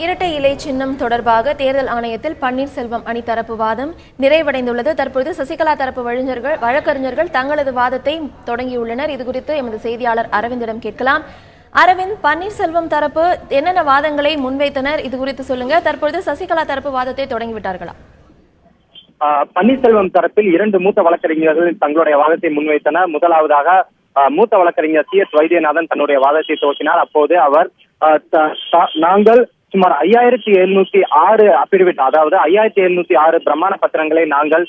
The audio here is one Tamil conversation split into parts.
இரட்டை இலை சின்னம் தொடர்பாக தேர்தல் ஆணையத்தில் பன்னீர்செல்வம் அணி தரப்பு வாதம் நிறைவடைந்துள்ளது. தற்பொழுது சசிகலா தரப்பு வழக்கறிஞர்கள் தங்களது வாதத்தை தொடங்கியுள்ளனர். இதுகுறித்து எமது செய்தியாளர் அரவிந்திடம் கேட்கலாம். அரவிந்த், பன்னீர்செல்வம் தரப்பு என்னென்ன வாதங்களை முன்வைத்தனர்? இது குறித்து சொல்லுங்க. தற்பொழுது சசிகலா தரப்பு வாதத்தை தொடங்கிவிட்டார்களா? பன்னீர்செல்வம் தரப்பில் 2 மூத்த வழக்கறிஞர்கள் தங்களுடைய வாதத்தை முன்வைத்தனர். முதலாவதாக மூத்த வழக்கறிஞர் CS வைத்தியநாதன் தன்னுடைய வாதத்தை துவக்கினார். அப்போது அவர் நாங்கள் சுமார் 5706 அபிடவிட், அதாவது 5706 பிரமாண பத்திரங்களை நாங்கள்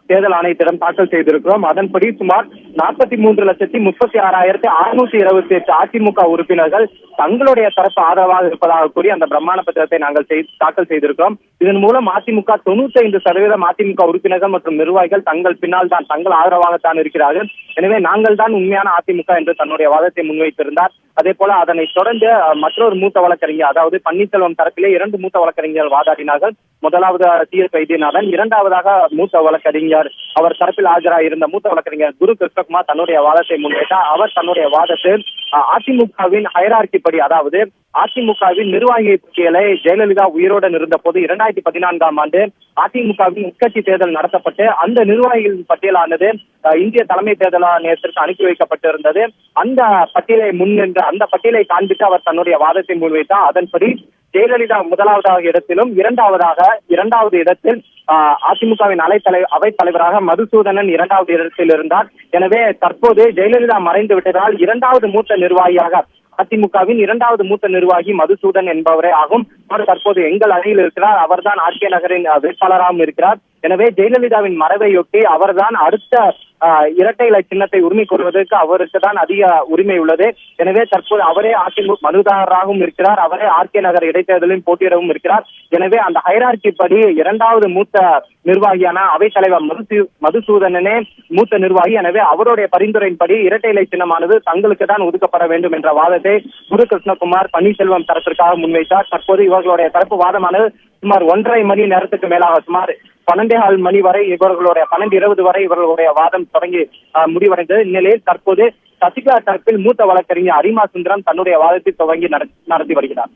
தேர்தல் ஆணையத்திடம் தாக்கல் செய்திருக்கிறோம். அதன்படி சுமார் 43,36,628 அதிமுக உறுப்பினர்கள் தங்களுடைய தரப்பு ஆதரவாக இருப்பதாக கூறி அந்த பிரமாண பத்திரத்தை நாங்கள் தாக்கல் செய்திருக்கிறோம். இதன் மூலம் அதிமுக 95% அதிமுக உறுப்பினர்கள் மற்றும் நிர்வாகிகள் தங்கள் பின்னால் தான், தங்கள் ஆதரவாகத்தான் இருக்கிறார்கள். எனவே நாங்கள் தான் உண்மையான அதிமுக என்று தன்னுடைய வாதத்தை முன்வைத்திருந்தார். அதே போல அதனை தொடர்ந்து மற்றொரு மூத்த வழக்கறிஞர், அதாவது பன்னீர்செல்வம் தரப்பிலே 2 மூத்த வழக்கறிஞர்கள் வாதாடினார்கள். முதலாவது CS வைத்தியநாதன், இரண்டாவதாக மூத்த வழக்கறிஞர், அவர் தரப்பில் ஆஜராக இருந்த மூத்த வழக்கறிஞர் குரு கிருஷ்ணகுமார் தன்னுடைய வாதத்தை முன்வைத்தார். அவர் தன்னுடைய வாதத்தில் அதிமுகவின் ஹைரார்கி படி, அதாவது அதிமுகவின் நிர்வாகி பட்டியலை ஜெயலலிதா உயிரோடு இருந்த போது 2014ஆம் ஆண்டு அதிமுகவின் உட்கட்சி தேர்தல் நடத்தப்பட்டு அந்த நிர்வாகிகளின் பட்டியலானது இந்திய தலைமை தேர்தல் ஆணையத்திற்கு அனுப்பி வைக்கப்பட்டிருந்தது. அந்த பட்டியலை முன்னின்று அந்த பட்டியலை காண்பித்து அவர் தன்னுடைய வாதத்தை முன்வைத்தார். அதன்படி ஜெயலலிதா முதலாவதாக இடத்திலும் இரண்டாவது இடத்தில் அதிமுகவின் அவைத் தலைவராக மதுசூதனன் 2வது இடத்தில் இருந்தார். எனவே தற்போது ஜெயலலிதா மறைந்து விட்டதால் 2வது மூத்த நிர்வாகியாக அதிமுகவின் 2வது மூத்த நிர்வாகி மதுசூதன் என்பவரே ஆகும். அவர் தற்போது எங்கள் அணியில் இருக்கிறார். அவர்தான் RK நகரின் வேட்பாளராகவும் இருக்கிறார். எனவே ஜெயலலிதாவின் மறைவையொட்டி அவர்தான் அடுத்த இரட்டை இலை சின்னத்தை உரிமை கொள்வதற்கு அவருக்கு தான் அதிக உரிமை உள்ளது. எனவே தற்போது அவரே அதிமுக மனுதாரராகவும் இருக்கிறார். அவரே RK நகர் இடைத்தேர்தலில் போட்டியிடவும் இருக்கிறார். எனவே அந்த ஹைரார்கி படி 2வது மூத்த நிர்வாகியான அவைத்தலைவர் மதுசூதனனே மூத்த நிர்வாகி. எனவே அவருடைய பரிந்துரையின்படி இரட்டை இலை சின்னமானது தங்களுக்கு தான் ஒதுக்கப்பட வேண்டும் என்ற வாதத்தை குரு கிருஷ்ணகுமார் பன்னீர்செல்வம் தரப்பிற்காக முன்வைத்தார். தற்போது இவர்களுடைய தரப்பு வாதமானது சுமார் 1.5 மணி நேரத்துக்கு மேலாக, சுமார் 12:15 மணி வரை இவர்களுடைய 12:20 வரை இவர்களுடைய வாதம் தொடங்கி முடிவடைந்தது. இந்நிலையில் தற்போது சசிகலா தரப்பில் மூத்த வழக்கறிஞர் அரிமா சுந்தரம் தன்னுடைய வாதத்தை துவங்கி நடத்தி வருகிறார்.